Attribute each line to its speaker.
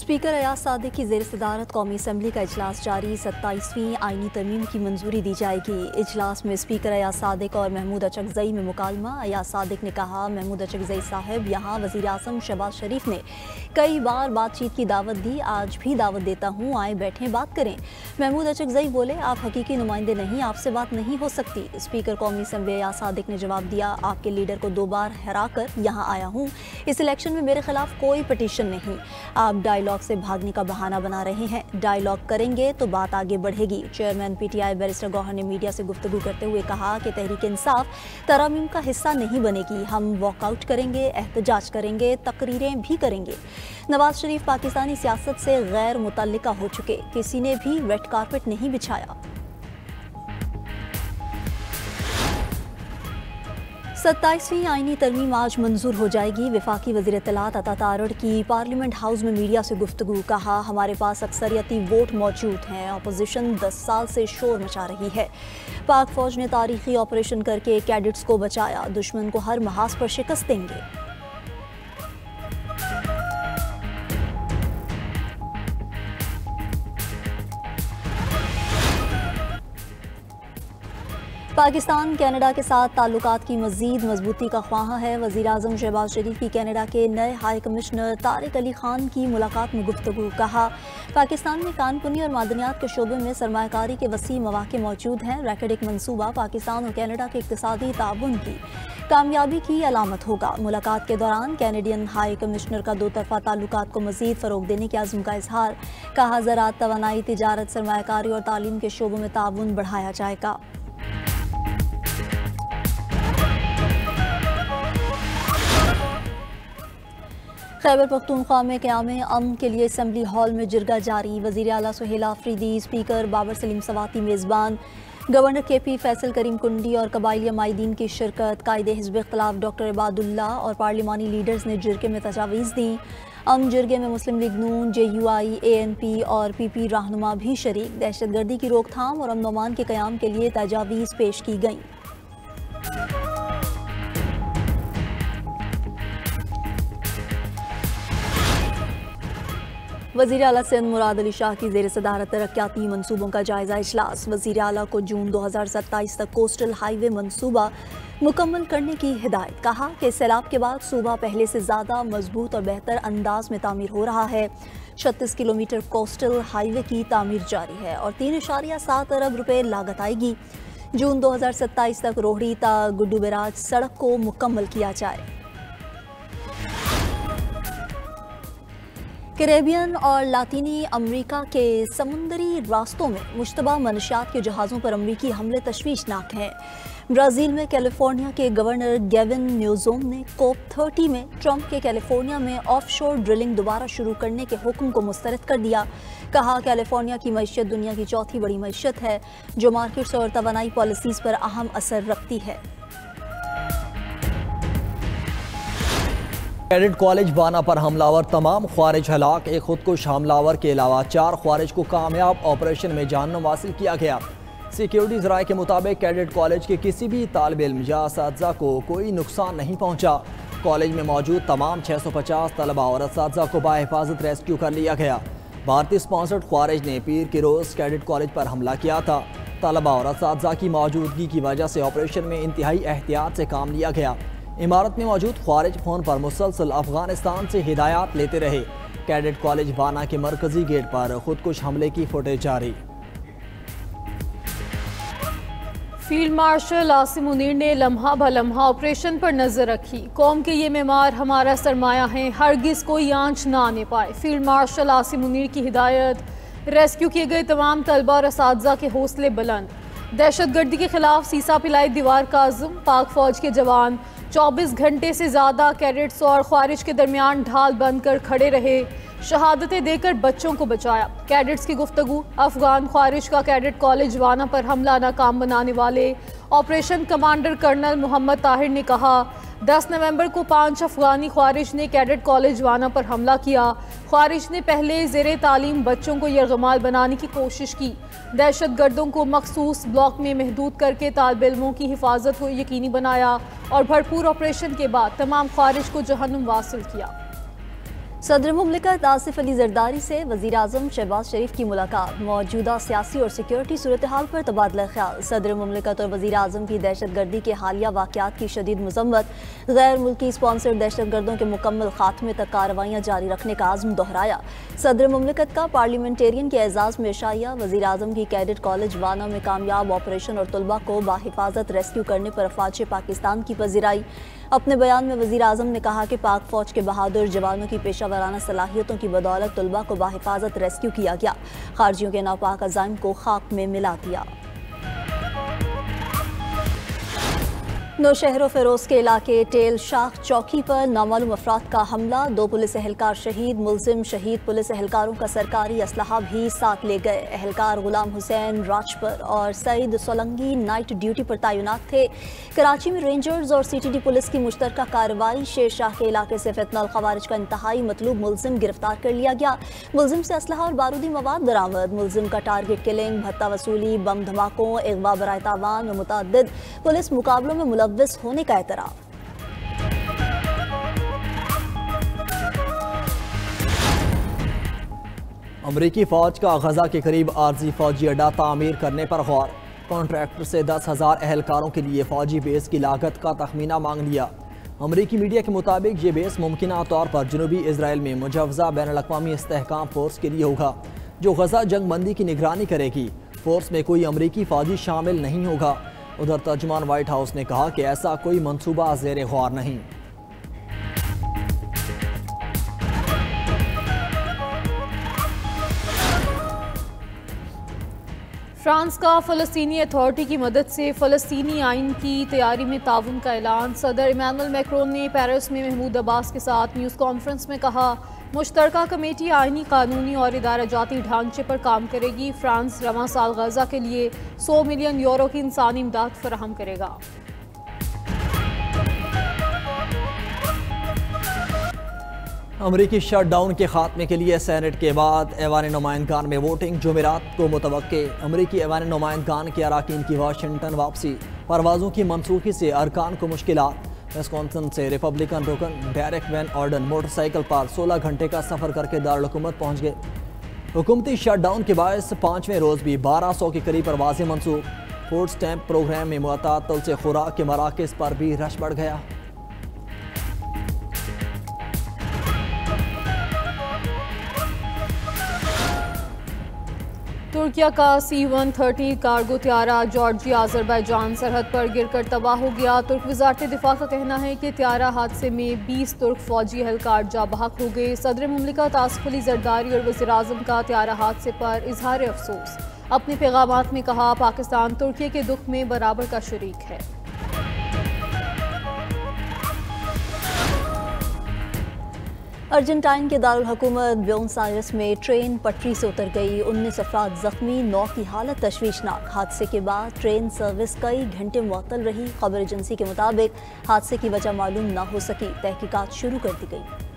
Speaker 1: Speaker Ayaz Sadiq की ज़ेर सदारत कौमी असम्बली का इजलास जारी। 27वीं आईनी तरमीम की मंजूरी दी जाएगी। इजलास में स्पीकर अयाज सादिक और महमूद अचकज़ई में मुकालमा। अयाज सादिक ने कहा, महमूद अचकज़ई साहब, यहाँ वज़ीर आज़म शहबाज शरीफ ने कई बार बातचीत की दावत दी, आज भी दावत देता हूँ, आए बैठें बात करें। महमूद अचकज़ई बोले, आप हकीकी नुमाइंदे नहीं, आपसे बात नहीं हो सकती। स्पीकर कौमी असम्बली अयाज सादिक ने जवाब दिया, आपके लीडर को 2 बार हरा कर यहाँ आया हूँ। इस इलेक्शन में मेरे खिलाफ कोई पटिशन नहीं। आप डायलॉग से भागने का बहाना बना रहे हैं। डायलॉग करेंगे तो बात आगे बढ़ेगी। चेयरमैन पीटीआई बैरिस्टर गौहर ने मीडिया से गुफ्तगू करते हुए कहा कि तहरीक इंसाफ तरामीम का हिस्सा नहीं बनेगी। हम वॉकआउट करेंगे, एहतजाज करेंगे, तकरीरें भी करेंगे। नवाज शरीफ पाकिस्तानी सियासत से गैर मुतल्लिका हो चुके, किसी ने भी रेड कारपेट नहीं बिछाया। 27वीं आईनी तरमीम आज मंजूर हो जाएगी। वफाकी वज़ीर इत्तलात अता तारड़ की पार्लियामेंट हाउस में मीडिया से गुफ्तगू। कहा, हमारे पास अक्सरियती वोट मौजूद हैं, अपोजिशन 10 साल से शोर मचा रही है। पाक फौज ने तारीखी ऑपरेशन करके कैडेट्स को बचाया, दुश्मन को हर महाज पर शिकस्त देंगे। पाकिस्तान कनाडा के साथ ताल्लुकात की मज़ीद मजबूती का ख्वाह है। वज़ीर आज़म शहबाज शरीफ की कनाडा के नए हाई कमिश्नर तारिक अली खान की मुलाकात में गुफ्तगू। कहा, पाकिस्तान में कानपुनी और मादनियात के शोबे में सरमायाकारी के वसी मौके मौजूद हैं। रैकेट एक मनसूबा पाकिस्तान और कनाडा के इक़्तिसादी ताउन की कामयाबी की अलामत होगा। मुलाकात के दौरान कैनेडियन हाई कमिश्नर का 2 तरफ़ा ताल्लुकात को मज़ीद फ़रोग़ देने के अज़्म का इजहार। कहा, ज़राअत, तवानाई, तिजारत, सरमायाकारी और तालीम के शोबों में ताउन बढ़ाया जाएगा। खैबर पख्तूनख्वा में क़याम अमन के लिए असम्बली हॉल में जिरगा जारी। वज़ीर आला सुहेल आफरीदी, स्पीकर बाबर सलीम सवाती मेज़बान, गवर्नर KP फैसल करीम कुंडी और कबाइली अमायदीन की शिरकत। कायदे हिज़्ब इख्तिलाफ डॉक्टर इबादुल्ला और पार्लिमानी लीडर्स ने जिरगे में तजावीज़ दी। जिरगे में मुस्लिम लीग नून, JUI, ANP और PP रहनुमा भी शरीक। दहशतगर्दी की रोकथाम और अमन व अमान के क़याम के लिए तजावीज़ पेश की गईं। वज़ीर आला सिंध मुराद अली शाह की ज़ेर सदारत तरक्याती मनसूबों का जायज़ा इजलास। वज़ीर आला को जून 2027 तक कोस्टल हाईवे मनसूबा मुकम्मल करने की हिदायत। कहा कि सैलाब के बाद सूबा पहले से ज़्यादा मजबूत और बेहतर अंदाज में तामीर हो रहा है। 36 किलोमीटर कोस्टल हाईवे की तामीर जारी है और 3.7 अरब रुपए लागत आएगी। जून 2027 तक रोहड़ी ता गुड्डू बैराज सड़क को मुकम्मल किया जाए। कैरेबियन और लातीनी अमेरिका के समुंदरी रास्तों में मुश्तबा मनशियात के जहाज़ों पर अमरीकी हमले तशवीशनाक हैं। ब्राज़ील में कैलिफोर्निया के गवर्नर गेविन न्यूसोम ने COP30 में ट्रंप के कैलिफोर्निया में ऑफशोर ड्रिलिंग दोबारा शुरू करने के हुक्म को मुस्तरद कर दिया। कहा, कैलिफोर्निया की मईशत दुनिया की चौथी बड़ी मईशत है, जो मार्केट्स और तवानाई पॉलिसीज़ पर अहम असर रखती है।
Speaker 2: कैडेट कॉलेज वाना पर हमलावर तमाम ख्वारिज हलाक। एक खुदकुश हमलावर के अलावा 4 ख्वारिज को कामयाब ऑपरेशन में जानम हासिल किया गया। सिक्योरिटी ज़राए के मुताबिक कैडेट कॉलेज के किसी भी तालिब इल्म या असातिज़ा को कोई नुकसान नहीं पहुँचा। कॉलेज में मौजूद तमाम 650 तलबा और असातिज़ा को बाहिफाजत रेस्क्यू कर लिया गया। भारतीय स्पॉन्सर्ड ख्वारिज ने पीर के रोज़ कैडेट कॉलेज पर हमला किया था। तलबा और असातिज़ा की मौजूदगी की वजह से ऑपरेशन में इंतहाई एहतियात से काम लिया गया। इमारत में मौजूद ख्वारिज फ़ोन पर मुसलसल अफगानिस्तान से हिदायत लेते रहे। कैडेट कॉलेज वाना के मरकजी गेट पर खुदकुश हमले की फुटेज जारी।
Speaker 3: फील्ड मार्शल आसिम मुनीर ने लम्हा ब लम्हा ऑपरेशन पर नजर रखी। कौम के ये मेमार हमारा सरमाया हैं, हरगिज कोई आंच ना आने पाए। फील्ड मार्शल आसिम मुनीर की हिदायत। रेस्क्यू किए गए तमाम तलबा और असातिज़ा के हौसले बुलंद। दहशतगर्दी के खिलाफ सीसा पिलाई दीवार का आज़म। पाक फौज के जवान 24 घंटे से ज़्यादा कैडेट्स और ख्वारिज के दरमियान ढाल बंद कर खड़े रहे, शहादतें देकर बच्चों को बचाया। कैडेट्स की गुफ्तगू। अफगान ख्वारिज का कैडेट कॉलेज वाना पर हमला नाकाम बनाने वाले operation commander colonel Mohammad Tahir ने कहा, 10 नवंबर को 5 अफगानी ख्वारिज ने कैडेट कॉलेज वाना पर हमला किया। ख्वारिज ने पहले ज़ेरे तालीम बच्चों को यरगमाल बनाने की कोशिश की। दहशतगर्दों को मखसूस ब्लॉक में महदूद करके तालिब इल्मों की हिफाजत को यकीनी बनाया और भरपूर ऑपरेशन के बाद तमाम ख्वारिज को जहन्नुम वासिल किया।
Speaker 1: सदर मुमलिकत आसिफ अली जरदारी से वज़ीर आज़म शहबाज शरीफ की मुलाकात, मौजूदा सियासी और सिक्योरिटी सूरत हाल पर तबादला ख्याल। सदर मुमलिकत और वज़ीर आज़म की दहशत गर्दी के हालिया वाक़यात की शदीद मज़म्मत, गैर मुल्की स्पॉन्सर्ड दहशत गर्दों के मुकम्मल खात्मे तक कार्रवाइयाँ जारी रखने का आज़म दोहराया। सदर मुमलिकत का पार्लियामेंटेरियन के एजाज़ में इशाया, वज़ीर आज़म की कैडेट कॉलेज वाना में कामयाब ऑपरेशन और तलबा को बाहिफाजत रेस्क्यू करने पर अफवाज पाकिस्तान की पज़िराई। अपने बयान में वज़ीर आज़म ने कहा कि पाक फ़ौज के बहादुर जवानों की पेशा वाराना सलाहियतों की बदौलत तलबा को बाहिफाजत रेस्क्यू किया गया, खारजियों के नापाक अज़ाइम को खाक में मिला दिया। नौशहर फिरोज के इलाके टेल शाख चौकी पर नामालूम अफराद का हमला, 2 पुलिस एहलकार शहीद, मुलजिम शहीद पुलिस एहलकारों का सरकारी असलहा भी साथ ले गए। एहलकार गुलाम हुसैन राजपर और सईद सोलंगी नाइट ड्यूटी पर तैनात थे। कराची में रेंजर्स और CTD पुलिस की मुश्तरका कार्रवाई, शेर शाह के इलाके से फितनल खवारिज का इंतहाई मतलूब मुलजिम गिरफ्तार कर लिया गया। मुलजिम से असलहा और बारूदी मवाद बरामद। मुलजिम का टारगेट किलिंग, भत्ता वसूली, बम धमाकों, अगवा बराए तावान और मुतअद्दिद पुलिस मुकाबलों में मुलव्वस होने का एतराफ़।
Speaker 2: अमरीकी फौज का गजा के करीब आर्जी फौजी अड्डा तामीर करने पर गौर, कॉन्ट्रैक्टर से 10,000 एहलकारों के लिए फौजी बेस की लागत का तखमीना मांग लिया। अमरीकी मीडिया के मुताबिक ये बेस मुमकिना तौर पर जनूबी इसराइल में मुजव्वज़ा बैनुल-अक़वामी इस्तेहकाम फोर्स के लिए होगा, जो गजा जंग बंदी की निगरानी करेगी। फोर्स में कोई अमरीकी फौजी शामिल नहीं होगा। उधर तर्जुमान व्हाइट हाउस ने कहा कि ऐसा कोई मंसूबा ज़ेरे गौर नहीं।
Speaker 3: फ्रांस का फ़लस्तीनी अथॉरिटी की मदद से फ़लस्तीनी आइन की तैयारी में ताउन का ऐलान। सदर इमानुएल मैक्रोन ने पेरिस में महमूद अब्बास के साथ न्यूज़ कॉन्फ्रेंस में कहा, मुश्तरका कमेटी आइनी, कानूनी और इदारा-जाती ढांचे पर काम करेगी। फ्रांस रवां साल गजा के लिए 100 मिलियन यूरो की इंसानी इमदाद फराहम करेगा।
Speaker 2: अमरीकी शटडाउन के खात्मे के लिए सेनेट के बाद ऐवान नुमाइंदगान में वोटिंग जुमेरात को मुतवक्के। अमरीकी ऐवान नुमाइंदगान के अरकान की वाशिंगटन वापसी, परवाज़ों की मनसूखी से अरकान को मुश्किलात। विस्कॉन्सिन से रिपब्लिकन रुकन डेरेक वैन ऑर्डन मोटरसाइकिल पर 16 घंटे का सफ़र करके दारुल हुकूमत पहुँच गए। हुकूमती शटडाउन के बायस 5वें रोज़ भी 1200 के करीब परवाज़ें मनसूख। फूड स्टैम्प प्रोग्राम में मुअत्तल से खुराक के मराकज़ पर भी रश बढ़ गया।
Speaker 3: तुर्किया का C-130 कार्गो त्यारा जॉर्जिया अजरबैजान सरहद पर गिरकर तबाह हो गया। तुर्क वज़ारत दिफा का कहना है कि त्यारा हादसे में 20 तुर्क फौजी एहलकार जा बहक हो गए। सदर मुमलिकत आसिफ अली जरदारी और वज़ीर आज़म का त्यारा हादसे पर इजहार अफसोस। अपने पैगामात में कहा, पाकिस्तान तुर्की के दुख में बराबर का शरीक है।
Speaker 1: अर्जेंटाइन के दारुल हुकूमत ब्यूनस आयर्स में ट्रेन पटरी से उतर गई, 19 अफराद जख्मी, 9 की हालत तशवीशनाक। हादसे के बाद ट्रेन सर्विस कई घंटे मुअत्तल रही। खबर एजेंसी के मुताबिक हादसे की वजह मालूम न हो सकी, तहकीकात शुरू कर दी गई।